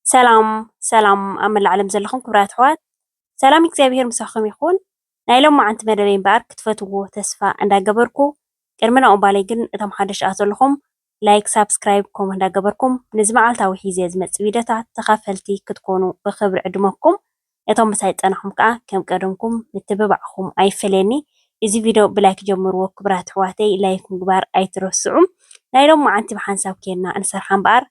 سلام أم العالم زلخم كبرات حوات سلام እግዚአብሔር ምሳኹም ይኹን ናይ ሎም መዓንቲ መደበይ እምበር ክትፈትዎ ተስፋ እንዳገበርኩ ቅድሚና እምባለይ ግን እቶም ሓደሽ ኣት ዘለኹም ላይክ ሳብስክራይብ ኮም እንዳገበርኩም ንዚ መዓልታዊ ሒዘ ዝመፅእ ቪድዮታት ተኻፈልቲ ክትኮኑ ብክብሪ ዕድመኩም እቶም ምሳይ ፀናኹም ከዓ ከም ቀደምኩም ምትብባዕኹም ኣይፈለየኒ እዚ ቪድዮ ብላይክ ጀምርዎ ክብራት ኣሕዋተይ ላይክ ምግባር ኣይትረስዑ ናይ ሎም መዓንቲ ብሓንሳብ ኬድና እንሰርሓ እምበር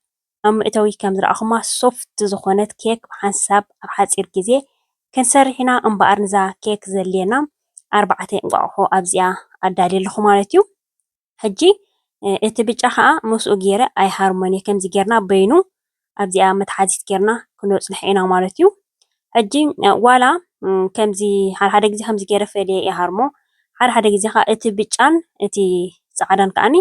ኣብ ምእተዊ ከም ዝረኣኹማ ሶፍት ዝኾነት ኬክ ብሓንሳብ ኣብ ሓፂር ግዜ ክንሰርሕ ኢና እምበኣር ንዛ ኬክ ዘድልየና 4 እንቋቑሖ ኣብዚኣ ኣዳልየ ኣለኹ ማለት እዩ ሕጂ እቲ ብጫ ከዓ ምስኡ ገይረ ኣይሃርሞኒ ከምዚ ጌርና በይኑ ኣብዚኣ መትሓዚት ጌርና ክንወፅንሕ ኢና ማለት እዩ ሕጂ ዋላ ከምዚ ሓደ ግዜ ከምዚ ገይረ ፈልየ ይሃርሞ ሓደ ግዜ ከዓ እቲ ብጫን እቲ ፃዕዳን ከዓኒ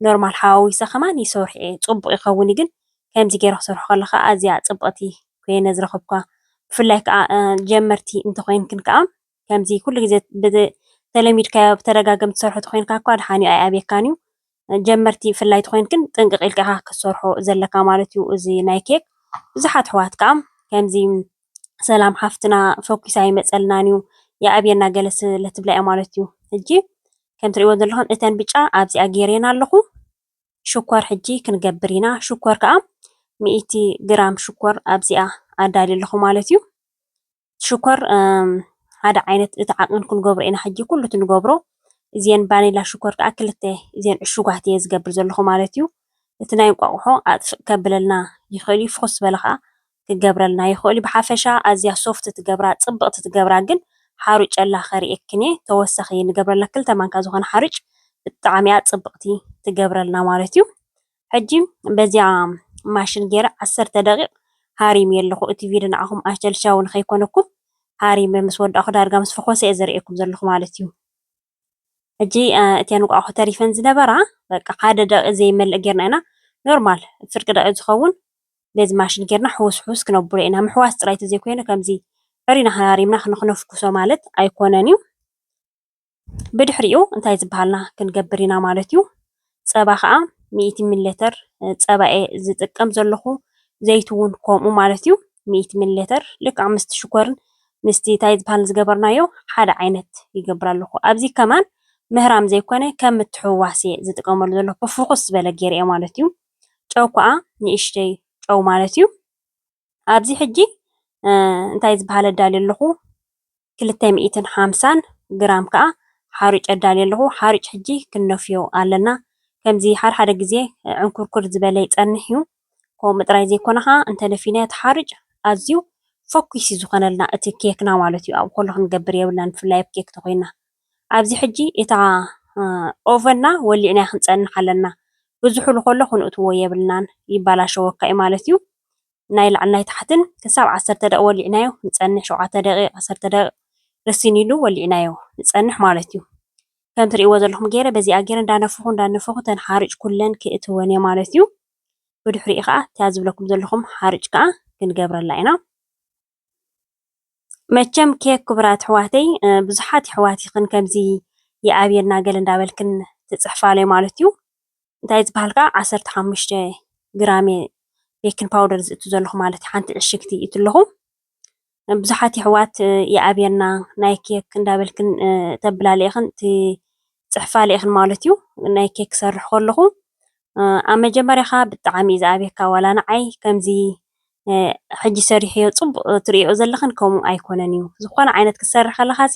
ኖርማል ሓዋዊሰ ከማን ይሰርሕ እየ ፅቡቅ ይኸውን ግን ከምዚ ገይረ ክሰርሖ ከለካ ኣዝያ ፅብቕቲ ኮይነ ዝረኸብካ ብፍላይ ከዓ ጀመርቲ እንተኮይንክን ከዓ ከምዚ ኩሉ ግዜ ተለሚድካዮ ብተደጋገም ትሰርሖ ተኮይንካ እኳ ድሓንዩ ኣይኣብየካን እዩ ጀመርቲ ብፍላይ ተኮይንክን ጥንቅቅ ኢልካ ኢኻ ክትሰርሖ ዘለካ ማለት እዩ እዚ ናይ ኬክ ብዙሓት ኣሕዋት ከዓ ከምዚ ሰላም ሓፍትና ፎኪስ ኣይመፀልናን እዩ ይኣብየና ገለ ስለ ትብላ እያ ማለት እዩ ሕጂ ከም ትሪእዎ ዘለኹም እተን ብጫ ኣብዚኣ ገይረን ኣለኹ ሽኮር ሕጂ ክንገብር ኢና ሽኮር ከዓ 100 ግራም ሽኮር ኣብዚኣ ኣዳልየ ኣለኹ ማለት እዩ ሽኮር ሓደ ዓይነት እቲ ዓቕን ክንገብሮ ኢና ሕጂ ኩሉ እቲ ንገብሮ እዚአን ቫኒላ ሽኮር ከዓ ክልተ እዚአን ዕሹጋት እየ ዝገብር ዘለኹ ማለት እዩ እቲ ናይ እንቋቑሖ ኣጥፍእ ከብለልና ይኽእል እዩ ፍኹስ ዝበለ ከዓ ክገብረልና ይኽእል እዩ ብሓፈሻ ኣዝያ ሶፍት ትገብራ ፅብቕቲ ትገብራ ግን ሓሩጨላ ከሪአክን እየ ተወሳኺ ንገብረላ 2 ማንካ ዝኾነ ሓርጭ ብጣዕሚ እያ ፅብቕቲ ትገብረልና ማለት እዩ ሕጂ በዚኣ ማሽን ገይረ 10 ደቂቕ ሃሪመ ኣለኹ እቲ ቪድዮ ንዓኹም ኣሸልሻዊ ንከይኮነኩም ሃሪመ ምስ ወዳእኹ ዳርጋ ምስ ፈኾሰ እየ ዘርእየኩም ዘለኹ ማለት እዩ ሕጂ እተን እንቋቑሖ ተሪፈን ዝነበራ በቃ ሓደ ደቂቕ ዘይመልእ ጌርና ኢና ኖርማል ፍርቂ ደቂቕ ዝኸውን በዚ ማሽን ጌርና ሕውስሕውስ ክነብሎ ኢና ምሕዋስ ጥራይ ተዘይኮይኑ ከምዚ ዕሪና ሃሪምና ክንፍኩሶ ማለት ኣይኮነን እዩ ብድሕሪኡ እንታይ ዝበሃልና ክንገብር ኢና ማለት እዩ ፀባ ከዓ 100 ሚሊሊትር ፀባ እየ ዝጥቀም ዘለኹ ዘይቲ እውን ከምኡ ማለት እዩ 100 ሚሊሊትር ልክዕ ምስቲ ሽኮርን ምስቲ እንታይ ዝበሃል ዝገበርናዮ ሓደ ዓይነት ይገብር ኣለኹ ኣብዚ ከማን ምህራም ዘይኮነ ከም እትሕዋስ እየ ዝጥቀመሉ ዘለኹ ብፍኹስ ዝበለ ገይረ እየ ማለት እዩ ጨው ከዓ ንእሽተይ ጨው ማለት እዩ ኣብዚ ሕጂ እንታይ ዝበሃል ኣዳልየ ኣለኹ 250 ግራም ከዓ ሓርጭ ኣዳልየ ኣለኹ ሓርጭ ሕጂ ክነፍዮ ኣለና ከምዚ ሓደ ግዜ ዕንኩርኩር ዝበለ ይፀንሕ እዩ ከምኡ ጥራይ ዘይኮነ ከዓ እንተነፊናዮ እቲ ሓርጭ ኣዝዩ ፎኪስ እዩ ዝኾነልና እቲ ኬክና ማለት እዩ ኣብ ኩሉ ክንገብር የብልናን ብፍላይ ኣብ ኬክ ተኮይንና ኣብዚ ሕጂ እታ ኦቨንና ወሊዕና ክንፀንሕ ኣለና ብዙሕሉ ከሎ ክንእትዎ የብልናን ይባላሸወካ እዩ ማለት እዩ ናይ ላዕሊ ናይ ታሕትን ክሳብ 10 ደቂቕ ወሊዕናዮ ንፀንሕ 7 ደቂቕ 10 ደቂቕ ርሲን ኢሉ ወሊዕናዮ ንፀንሕ ማለት እዩ ከም ትሪእዎ ዘለኹም ገይረ በዚኣ ገይረ እንዳነፈኹ ተን ሓርጭ ኩለን ክእትወን እየ ማለት እዩ ብድሕሪኡ ከዓ እታ ዝብለኩም ዘለኹም ሓርጭ ከዓ ክንገብረላ ኢና መቸም ኬክ ክቡራት ኣሕዋተይ ብዙሓት ኣሕዋትይኽን ከምዚ ይኣብየና ገለ እንዳበልክን ትፅሕፋለይ ማለት እዩ እንታይ ዝበሃል ከዓ 15 ግራም ቤኪንግ ፓውደር ዝእቱ ዘለኹ ማለት እዩ ሓንቲ ዕሽግቲ እቱ ኣለኹ ብዙሓት ኣሕዋት ይኣብየና ናይ ኬክ እንዳበልክን ተብላለይኽን ትፅሕፋለይ ኢኽን ማለት እዩ ናይ ኬክ ክሰርሕ ከለኹ ኣብ መጀመርያ ከዓ ብጣዕሚ እዩ ዝኣብየካ ዋላ ንዓይ ከምዚ ሕጂ ሰሪሐዮ ፅቡቅ ትሪኦ ዘለኽን ከምኡ ኣይኮነን እዩ ዝኾነ ዓይነት ክትሰርሕ ከለኻሲ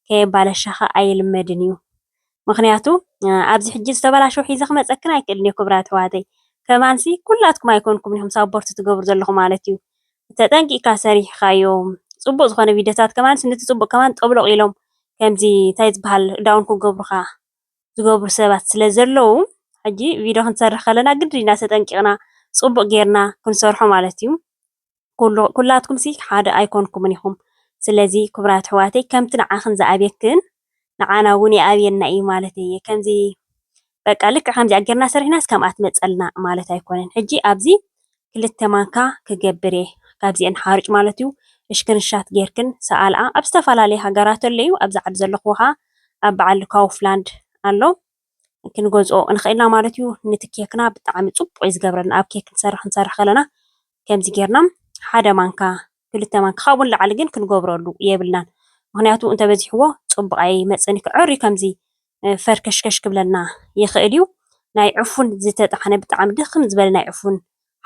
ከየባለሻኻ ኣይልመድን እዩ ምክንያቱ ኣብዚ ሕጂ ዝተበላሸው ሒዘ ክመፀክን ኣይክእልን እየ ክቡራት ኣሕዋተይ ከማንሲ ኩላትኩም ኣይኮንኩም ኢኹም ሳፖርት ትገብሩ ዘለኹም ማለት እዩ ተጠንቂቕካ ሰሪሕካዮ ፅቡቅ ዝኾነ ቪድዮታት ከማንሲ ነቲ ፅቡቅ ከማን ጠብለቕ ኢሎም ከምዚ እንታይ ዝበሃል ዳውን ክገብሩካ ዝገብሩ ሰባት ስለ ዘለው ሕጂ ቪድዮ ክንሰርሕ ከለና ግድና ተጠንቂቕና ፅቡቅ ጌርና ክንሰርሖ ማለት እዩ ኩላትኩም ሲ ሓደ ኣይኮንኩምን ኢኹም ስለዚ ክቡራት ኣሕዋተይ ከምቲ ንዓኽን ዝኣብየክን ንዓና እውን ይኣብየና እዩ ማለት እየ ከምዚ በቃ ልክዕ ከምዚ ጌርና ሰሪሕናስ ከምኣ ትመፀልና ማለት ኣይኮነን ሕጂ ኣብዚ 2 ማንካ ክገብር እየ ካብዚአን ሓርጭ ማለት እዩ እሽክንሻት ጌርክን ሰኣልኣ ኣብ ዝተፈላለዩ ሃገራት ኣለዩ ኣብዚ ዓዲ ዘለኹ ከዓ ኣብ በዓል ካውፍላንድ ኣሎ ክንገዝኦ ንኽእልና ማለት እዩ ነቲ ኬክና ብጣዕሚ ፅቡቅ እዩ ዝገብረልና ኣብ ኬክ ክንሰርሕ ከለና ከምዚ ጌርና ሓደ ማንካ ክልተ ማንካ ካብኡን ላዕሊ ግን ክንገብረሉ የብልናን ምክንያቱ እንተበዚሕዎ ፅቡቅ ኣይመፅን ክዕርዩ ከምዚ ፈርከሽከሽ ክብለና ይኽእል እዩ ናይ ዕፉን ዝተጣሓነ ብጣዕሚ ድኽም ዝበለ ናይ ዕፉን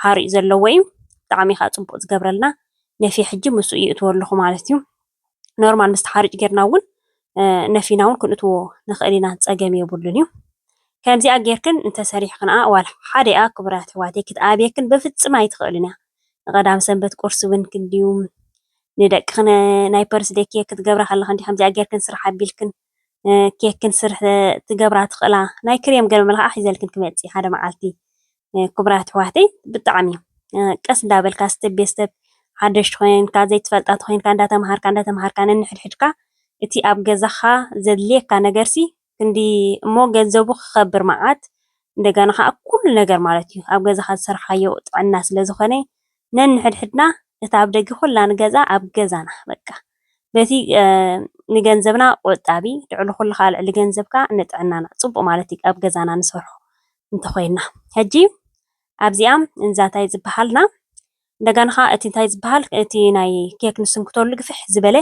ሓሪኡ ዘለዎ እዩ ብጣዕሚ ከዓ ፅቡቅ ዝገብረልና ነፊሕ ሕጂ ምስኡ የእትዎ ኣለኹ ማለት እዩ ኖርማል ምስ ተሓሪጭ ጌርና እውን ነፊና እውን ክንእትዎ ንኽእል ኢና ፀገም የብሉን እዩ ከምዚኣ ጌርክን እንተሰሪሕክንኣ ዋላ ሓደ ኢኣ ክቡራት ኣሕዋተይ ክትኣብየክን በፍፅም ኣይትኽእልን እያ ንቐዳም ሰንበት ቁርሲ እውን ክንድዩ ንደቅኽን ናይ በርስደይ ኬክ ክትገብራ ከለኻ እንዲ ከምዚኣ ጌርክን ስራሕ ኣቢልክን ኬክ ክንስርሕ ትገብራ ትኽእላ ናይ ክሬም ገለ መልክዓ ሒዘልክን ክመፅእ ሓደ መዓልቲ ክቡራት ኣሕዋተይ ብጣዕሚ ቀስ እንዳበልካ ስተብ ብስተብ ሓደሽቲ ኮይንካ ዘይትፈልጣት ኮይንካ እንዳተምሃርካ ነንሕድሕድካ እቲ ኣብ ገዛኻ ዘድልየካ ነገርሲ ክንዲ እሞ ገንዘቡ ክኸብር መዓት እንደገና ከዓ ኩሉ ነገር ማለት እዩ ኣብ ገዛኻ ዝሰርሓዮ ጥዕና ስለ ዝኾነ ነንሕድሕድና እታ ኣብ ደገ ኩላ ንገዛ ኣብ ገዛና በቃ በቲ ንገንዘብና ቆጣቢ ልዕሊ ኩሉ ከዓ ልዕሊ ገንዘብካ ንጥዕናና ፅቡቅ ማለት እዩ ኣብ ገዛና ንሰርሖ እንተኮይንና ሕጂ ኣብዚኣ እንዛታይ ዝበሃልና እንደገና ከዓ እቲ እንታይ ዝበሃል እቲ ናይ ኬክ ንስንክተሉ ግፍሕ ዝበለ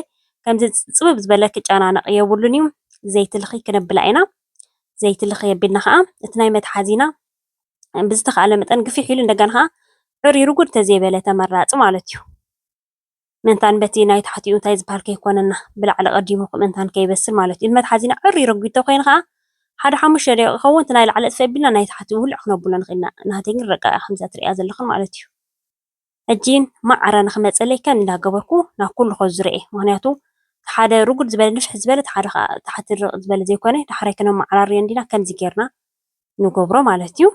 ከምዚ ፅብብ ዝበለ ክጨናነቕ የብሉን እዩ ዘይቲ ልኺ ክነብላ ኢና ዘይቲ ልኺ የቢልና ከዓ እቲ ናይ መትሓዚና ብዝተኸኣለ መጠን ግፍሕ ኢሉ እንደገና ከዓ ዕርዩ ርጉድ ተዘይበለ ተመራፂ ማለት እዩ ምንታን በቲ ናይ ታሕቲኡ እንታይ ዝበሃል ከይኮነና ብላዕሊ ቀዲሙ ምንታን ከይበስል ማለት እዩ መትሓዚና ዕርዩ ረጒድ ተኮይኑ ከዓ ሓደ 5 ደቂቃ ክኸውን እቲ ናይ ላዕሊ ኣጥፊ ናይ ታሕቲ ውልዕ ክነብሎ ንኽእልና ናተይ ግን ረቃ ከምዛ ትሪእያ ዘለኹም ማለት እዩ ሕጂ ማዕረ ንክመፀለይ ከም እንዳገበርኩ ናብ ኩሉ ከዝርአ ምክንያቱ ሓደ ርጉድ ዝበለ ንፍሕ ዝበለ ሓደ ታሕቲ ርቕ ዝበለ ዘይኮነ ዳሕራይ ከነመዓራርዮ እንዲና ከምዚ ጌርና ንገብሮ ማለት እዩ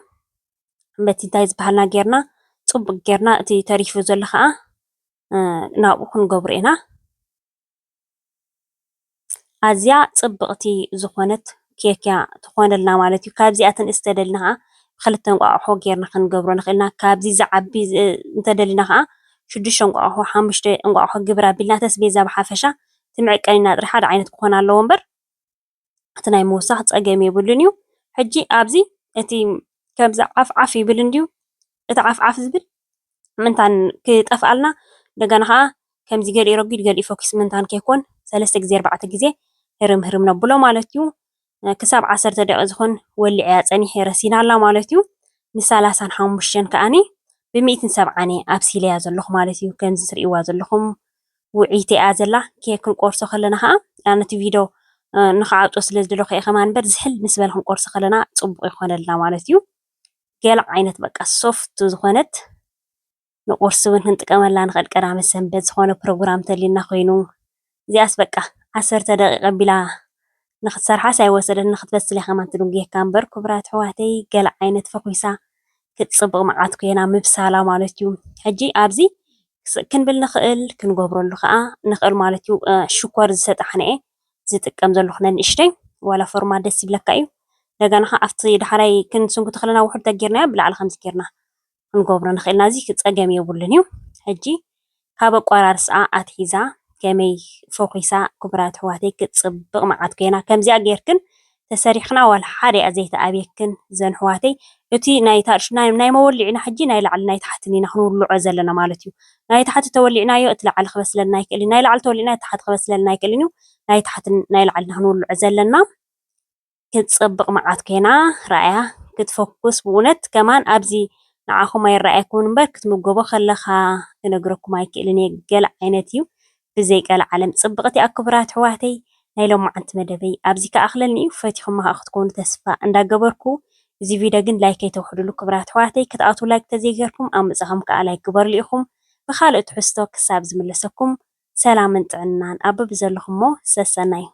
በቲ እንታይ ዝበሃልና ጌርና ፅቡቅ ጌርና እቲ ተሪፉ ዘሎ ከዓ ናብኡ ክንገብሮ ኢና ኣዝያ ፅብቕቲ ዝኾነት ኬክ እያ ትኾነልና ማለት እዩ ካብዚኣተን ዝተደልና ከዓ ብክልተ እንቋቑሖ ጌርና ክንገብሮ ንኽእልና ካብዚ ዝዓቢ እንተደሊና ከዓ 6 እንቋቑሖ 5 እንቋቑሖ ግብር ኣቢልና ተስቤዛ ብሓፈሻ ትምዕቀኒና ጥራይ ሓደ ዓይነት ክኾን ኣለዎ እምበር እቲ ናይ ምውሳኽ ፀገም የብሉን እዩ ሕጂ ኣብዚ እቲ ከምዚ ዓፍዓፍ ይብል እንድዩ እቲ ዓፍዓፍ ዝብል ምንታን ክጠፍኣልና እንደገና ከዓ ከምዚ ገሊኡ ረጒድ ገሊኡ ፎኪስ ምንታን ከይኮን 3 ግዜ 4 ግዜ ህርም ነብሎ ማለት እዩ ክሳብ 10 ደቂቃ ዝኾን ወሊዕያ ፀኒሐ ረሲና ኣላ ማለት እዩ ን35 ከዓኒ ብ170 ኣብሲለያ ዘለኹ ማለት እዩ ከምዚ ትሪእዋ ዘለኹም ውዒት እያ ዘላ ኬክ ክንቆርሶ ከለና ከዓ ነቲ ቪድዮ ንክዓብጦ ስለ ዝደለኹ እየ ከማ እምበር ዝሕል ምስ በለ ክንቆርሶ ከለና ፅቡቅ ይኾነልና ማለት እዩ ገለ ዓይነት በቃ ሶፍት ዝኾነት ንቁርሲ እውን ክንጥቀመላ ንኽእል ቀዳመ ሰንበት ዝኾነ ፕሮግራም ተልዩና ኮይኑ እዚኣስ በቃ 10 ደቂቃ ኣቢላ ንክትሰርሓስ ኣይወሰደን ንክትበስል እያ ከማ ትድንጉየካ እምበር ክቡራት ኣሕዋተይ ገለ ዓይነት ፈኺሳ ክትፅብቕ መዓት ኮይና ምብሳላ ማለት እዩ ሕጂ ኣብዚ ክንብል ንኽእል ክንገብረሉ ከዓ ንኽእል ማለት እዩ ሽኮር ዝተጣሕነ እየ ዝጥቀም ዘለኹ ነንእሽተይ ዋላ ፎርማ ደስ ይብለካ እዩ እንደገና ከዓ ኣብቲ ዳሕራይ ክንስንኩቶ ከለና ውሕድ ተጌርናዮ ብላዕሊ ከምዚ ጌርና ክንገብሮ ንኽእልና እዚ ፀገም የብሉን እዩ ሕጂ ካብ ኣቋራርስኣ ኣትሒዛ ከመይ ፈኺሳ ክቡራት ኣሕዋተይ ክትፅብቕ መዓት ኮይና ከምዚኣ ጌርክን ተሰሪሕና ዋላ ሓደ እያ ዘይተኣብየክን ዘን ኣሕዋተይ እቲ ናይ መወሊዒና ሕጂ ናይ ላዕሊ ናይ ታሕትን ኢና ክንውልዖ ዘለና ማለት እዩ ናይ ታሕቲ ተወሊዕናዮ እቲ ላዕሊ ክበስለልና ኣይክእል እዩ ናይ ላዕሊ ተወሊዕና ታሕቲ ክበስለልና ኣይክእል እዩ ናይ ታሕትን ናይ ላዕሊና ክንውልዖ ዘለና ክትፅብቕ መዓት ኮይና ራእያ ክትፈኩስ ብእውነት ከማን ኣብዚ ንዓኹም ኣይረኣየኩምን እምበር ክትምገቦ ከለኻ ክነግረኩም ኣይክእልን እየ ገለ ዓይነት እዩ ብዘይቀለ ዓለም ፅብቕቲ እያ ክቡራት ኣሕዋተይ ናይ ሎማዓንቲ መደበይ ኣብዚ ከኣኽለኒ እዩ ፈቲኹም ከዓ ክትኮኑ ተስፋ እንዳገበርኩ እዚ ቪድዮ ግን ላይክ ኣይተውሕድሉ ክቡራት ኣሕዋተይ ክትኣትዉ ላይክ ተዘይገርኩም ኣብ ምፅኻም ከዓ ላይክ ግበርሉ ኢኹም ብካልእ ትሕዝቶ ክሳብ ዝምለሰኩም ሰላምን ጥዕናን ኣብ ብዘለኹም ሞ ሰሰናይ